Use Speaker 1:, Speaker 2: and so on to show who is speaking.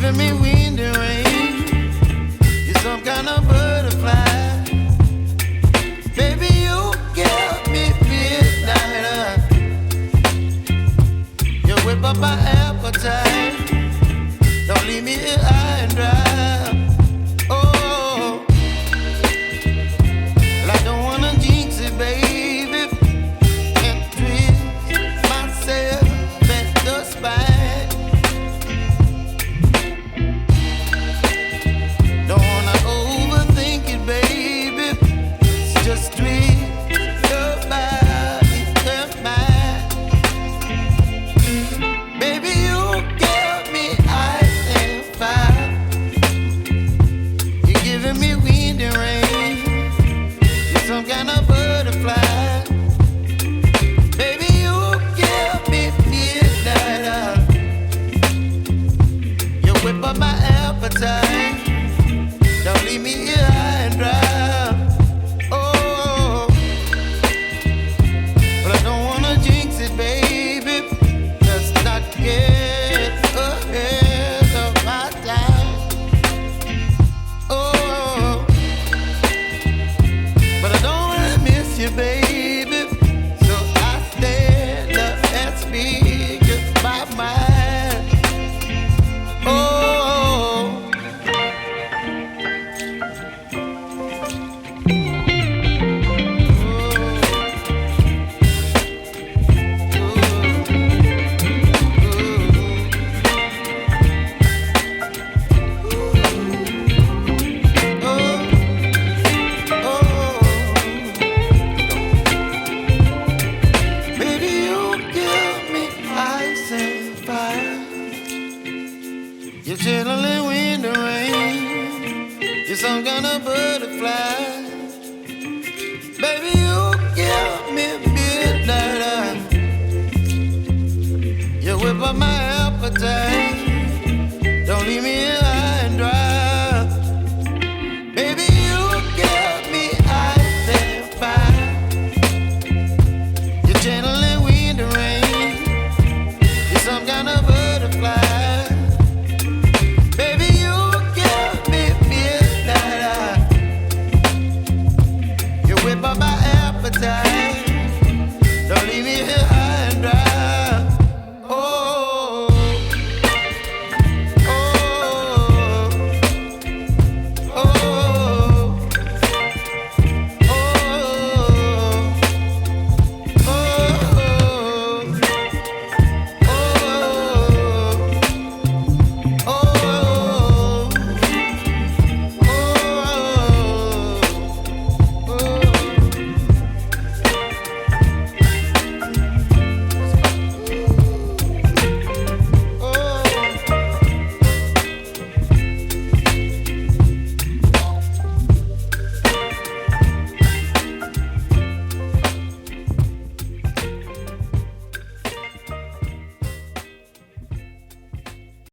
Speaker 1: giving me wind and rain. You're some kind of butterfly. Baby, you give me midnight. You whip up my appetite. Don't leave me here high and dry. Oh, well, I don't wanna jinx it, baby, and twist myself at the spine. Don't wanna overthink it, baby. It's just twist your body and mine. Baby, you give me ice and fire. You're giving me wind and rain. You're some kind of butterfly. Baby, you give me midnight. You whip up my appetite. Don't leave me here high and dry. Oh, but I don't wanna jinx it, baby. Let's not get ahead of my time. Oh, but I don't wanna miss you, baby. So I stand up and speak my mind. Oh. Baby, you give me ice and fire. You're chilling wind and rain. You're some kind of butterfly. Baby, you give me midnight. You whip up my appetite.